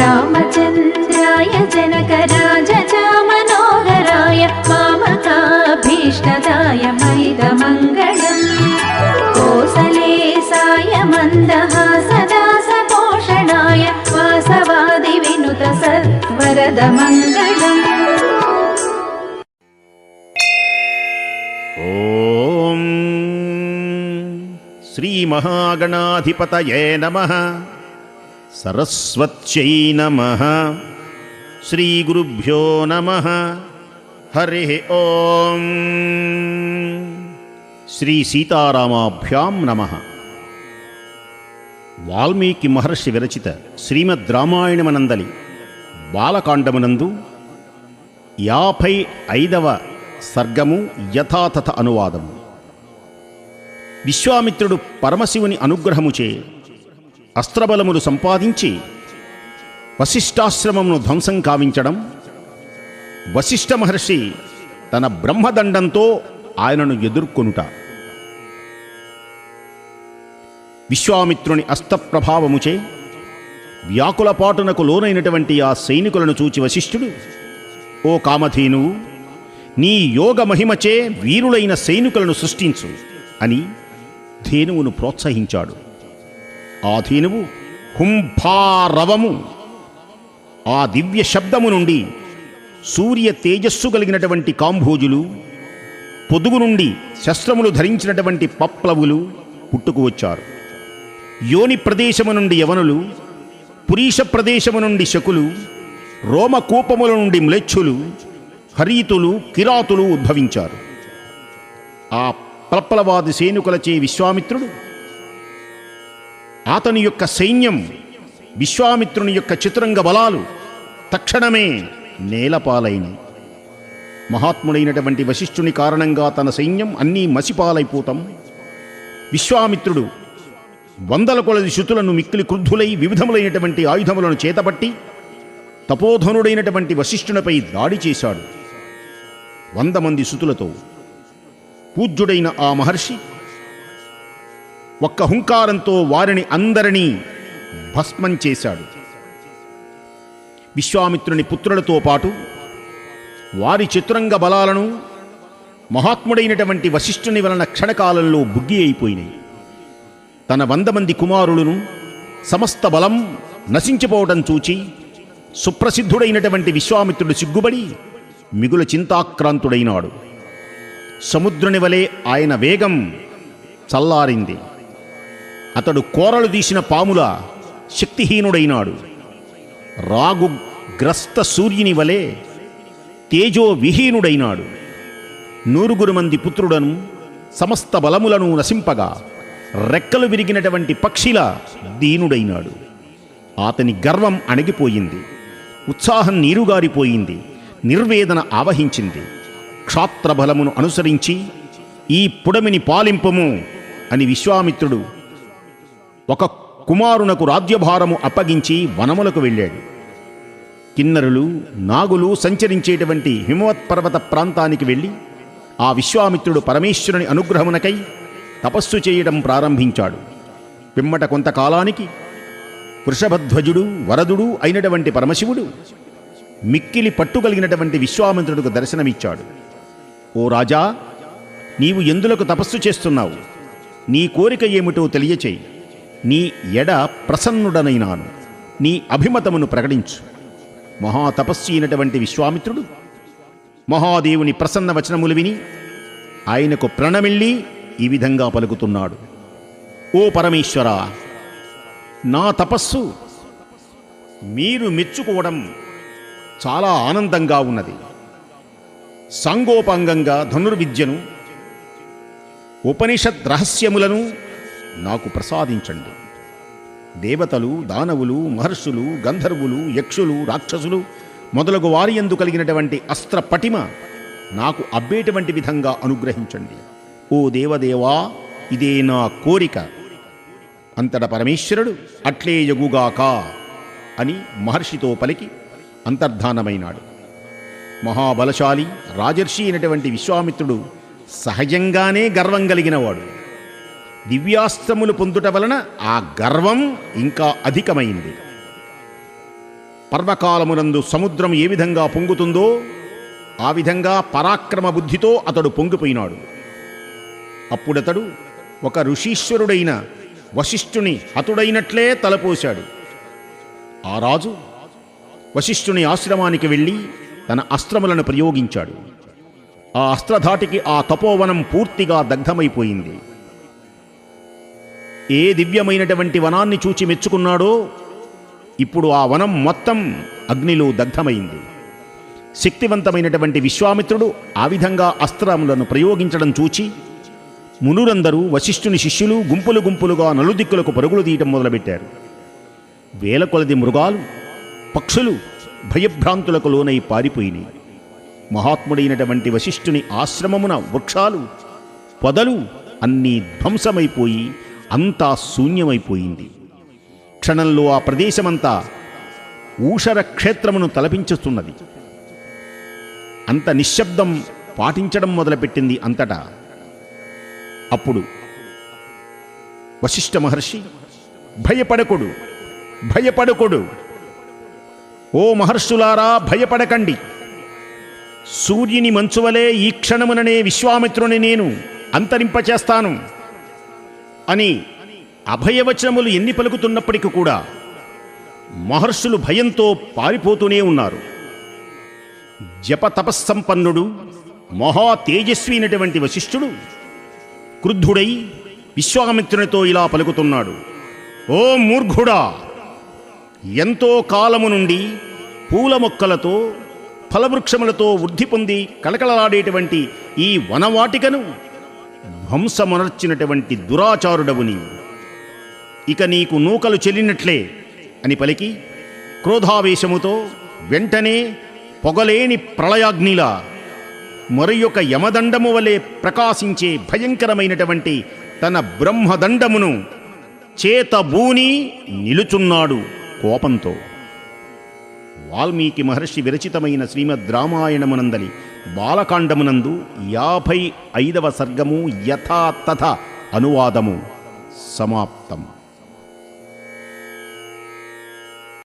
रामचन्द्राय जनकराजचा मनोहराय मामकाभीष्टदाय मैदमङ्गलम् कोसलेसाय मन्दहासदासपोषणाय वासवादिविनुत सत्वरदमङ्गलम्। ఓం శ్రీ మహాగణాధిపతయే నమః. సరస్వత్యై నమః. శ్రీ గురుభ్యో నమః. హరి ఓం. శ్రీ సీతారామాభ్యాం నమః. వాల్మీకి మహర్షి విరచిత శ్రీమద్ రామాయణమనందలి బాలకాండమునందు 55వ సర్గము యథాతథ అనువాదము. విశ్వామిత్రుడు పరమశివుని అనుగ్రహముచే అస్త్రబలములు సంపాదించి వశిష్ఠాశ్రమమును ధ్వంసం కావించడం, వశిష్ఠ మహర్షి తన బ్రహ్మదండంతో ఆయనను ఎదుర్కొనుట, విశ్వామిత్రుని అస్త్రప్రభావముచే వ్యాకులపాటునకు లోనైనటువంటి ఆ సైనికులను చూచి వశిష్ఠుడు, ఓ కామధేనువు, నీ యోగ మహిమచే వీరులైన సైనికులను సృష్టించు అని ధేనువును ప్రోత్సహించాడు. ఆ ధేనువు హుంభారవము, ఆ దివ్య శబ్దము నుండి సూర్య తేజస్సు కలిగినటువంటి కాంభోజులు, పొదుగు నుండి శస్త్రములు ధరించినటువంటి పప్లవులు పుట్టుకు వచ్చారు. యోని ప్రదేశము నుండి యవనులు, పురీష ప్రదేశము నుండి శకులు, రోమకూపముల నుండి మ్లేచ్ఛులు, హరీతులు, కిరాతులు ఉద్భవించారు. ఆ ప్రప్లవాది సైనికులచే విశ్వామిత్రుడు, అతని యొక్క సైన్యం, విశ్వామిత్రుని యొక్క చతురంగ బలాలు తక్షణమే నేలపాలైనవి. మహాత్ముడైనటువంటి వశిష్ఠుని కారణంగా తన సైన్యం అన్నీ మసిపాలైపోతాం. విశ్వామిత్రుడు వందల కొలది శృతులను మిక్కిలి క్రుద్ధులై వివిధములైనటువంటి ఆయుధములను చేతపట్టి తపోధనుడైనటువంటి వశిష్ఠునిపై దాడి చేశాడు. 100 మంది శృతులతో పూజ్యుడైన ఆ మహర్షి ఒక్క హుంకారంతో వారిని అందరినీ భస్మం చేశాడు. విశ్వామిత్రుని పుత్రులతో పాటు వారి చతురంగ బలాలను మహాత్ముడైనటువంటి వశిష్ఠుని వలన క్షణకాలంలో బుగ్గి అయిపోయినాయి. తన 100 మంది కుమారులను సమస్త బలం నశించిపోవడం చూచి సుప్రసిద్ధుడైనటువంటి విశ్వామిత్రుడు సిగ్గుబడి మిగుల చింతాక్రాంతుడైనాడు. సముద్రుని వలె ఆయన వేగం చల్లారింది. అతడు కోరలు తీసిన పాముల శక్తిహీనుడైనాడు. రాగుగ్రస్త సూర్యుని వలె తేజో విహీనుడైనాడు. 100 మంది పుత్రులను సమస్త బలములను నశింపగా రెక్కలు విరిగినటువంటి పక్షిల దీనుడైనాడు. అతని గర్వం అణగిపోయింది, ఉత్సాహం నీరుగారిపోయింది, నిర్వేదన ఆవహించింది. క్షాత్రబలమును అనుసరించి ఈ పుడమిని పాలింపము అని విశ్వామిత్రుడు ఒక కుమారునకు రాజ్యభారము అప్పగించి వనములకు వెళ్ళాడు. కిన్నరులు, నాగులు సంచరించేటువంటి హిమవత్పర్వత ప్రాంతానికి వెళ్ళి ఆ విశ్వామిత్రుడు పరమేశ్వరుని అనుగ్రహమునకై తపస్సు చేయడం ప్రారంభించాడు. పిమ్మట కొంతకాలానికి వృషభధ్వజుడు, వరదుడు అయినటువంటి పరమశివుడు మిక్కిలి పట్టుగలిగినటువంటి విశ్వామిత్రుడికి దర్శనమిచ్చాడు. ఓ రాజా, నీవు ఎందులకు తపస్సు చేస్తున్నావు? నీ కోరిక ఏమిటో తెలియచేయి. నీ ఎడ ప్రసన్నుడనైనాను. నీ అభిమతమును ప్రకటించు. మహాతపస్వి అయినటువంటి విశ్వామిత్రుడు మహాదేవుని ప్రసన్న వచనములు విని ఆయనకు ప్రణమిల్లి ఈ విధంగా పలుకుతున్నాడు. ఓ పరమేశ్వర, నా తపస్సు మీరు మెచ్చుకోవడం చాలా ఆనందంగా ఉన్నది. సాంగోపాంగంగా ధనుర్విద్యను, ఉపనిషత్ రహస్యములను నాకు ప్రసాదించండి. దేవతలు, దానవులు, మహర్షులు, గంధర్వులు, యక్షులు, రాక్షసులు మొదలగు వారి యందు కలిగినటువంటి అస్త్ర పటిమ నాకు అబ్బేటువంటి విధంగా అనుగ్రహించండి. ఓ దేవదేవా, ఇదే నా కోరిక. అంతట పరమేశ్వరుడు అట్లే యగుగాక అని మహర్షితో పలికి అంతర్ధానమైనాడు. మహాబలశాలి రాజర్షి అయినటువంటి విశ్వామిత్రుడు సహజంగానే గర్వం కలిగినవాడు. దివ్యాస్త్రములు పొందుట వలన ఆ గర్వం ఇంకా అధికమైంది. పర్వకాలమునందు సముద్రం ఏ విధంగా పొంగుతుందో ఆ విధంగా పరాక్రమ బుద్ధితో అతడు పొంగిపోయినాడు. అప్పుడతడు ఒక ఋషీశ్వరుడైన వశిష్ఠుని హతుడైనట్లే తలపోశాడు. ఆ రాజు వశిష్ఠుని ఆశ్రమానికి వెళ్ళి తన అస్త్రములను ప్రయోగించాడు. ఆ అస్త్రధాటికి ఆ తపోవనం పూర్తిగా దగ్ధమైపోయింది. ఏ దివ్యమైనటువంటి వనాన్ని చూచి మెచ్చుకున్నాడో ఇప్పుడు ఆ వనం మొత్తం అగ్నిలో దగ్ధమైంది. శక్తివంతమైనటువంటి విశ్వామిత్రుడు ఆ విధంగా అస్త్రములను ప్రయోగించడం చూచి మునులందరూ వశిష్ఠుని శిష్యులు గుంపులు గుంపులుగా నలుదిక్కులకు పరుగులు తీయటం మొదలుపెట్టారు. వేల కొలది మృగాలు, పక్షులు భయభ్రాంతులకు లోనై పారిపోయినాయి. మహాత్ముడైనటువంటి వశిష్ఠుని ఆశ్రమమున వృక్షాలు, పొదలు అన్నీ ధ్వంసమైపోయి అంతా శూన్యమైపోయింది. క్షణంలో ఆ ప్రదేశమంతా ఊషర క్షేత్రమును తలపించుతున్నది. అంత నిశ్శబ్దం పాటించడం మొదలుపెట్టింది అంతటా. అప్పుడు వశిష్ఠ మహర్షి, భయపడకుడు, భయపడకుడు, ఓ మహర్షులారా భయపడకండి. సూర్యుని మంచువలే ఈ క్షణముననే విశ్వామిత్రుని నేను అంతరింపచేస్తాను అని అభయవచనములు ఎన్ని పలుకుతున్నప్పటికీ కూడా మహర్షులు భయంతో పారిపోతూనే ఉన్నారు. జప తపస్సంపన్నుడు మహా తేజస్వి అయినటువంటి వశిష్ఠుడు క్రుద్ధుడై విశ్వామిత్రునితో ఇలా పలుకుతున్నాడు. ఓ మూర్ఖుడా, ఎంతో కాలము నుండి పూల మొక్కలతో ఫలవృక్షములతో వృద్ధి పొంది కళకళలాడేటువంటి ఈ వనవాటికను ధ్వంసమునర్చినటువంటి దురాచారుడవు నీవు. ఇక నీకు నూకలు చెల్లినట్లే అని పలికి క్రోధావేశముతో వెంటనే పొగలేని ప్రళయాగ్నిలా మరియొక యమదండము వలె ప్రకాశించే భయంకరమైనటువంటి తన బ్రహ్మదండమును చేతబూని నిలుచున్నాడు కోపంతో. వాల్మీకి మహర్షి విరచితమైన శ్రీమద్ రామాయణమునందలి బాలకాండమునందు 55వ సర్గము యథాతథ అనువాదము సమాప్తం.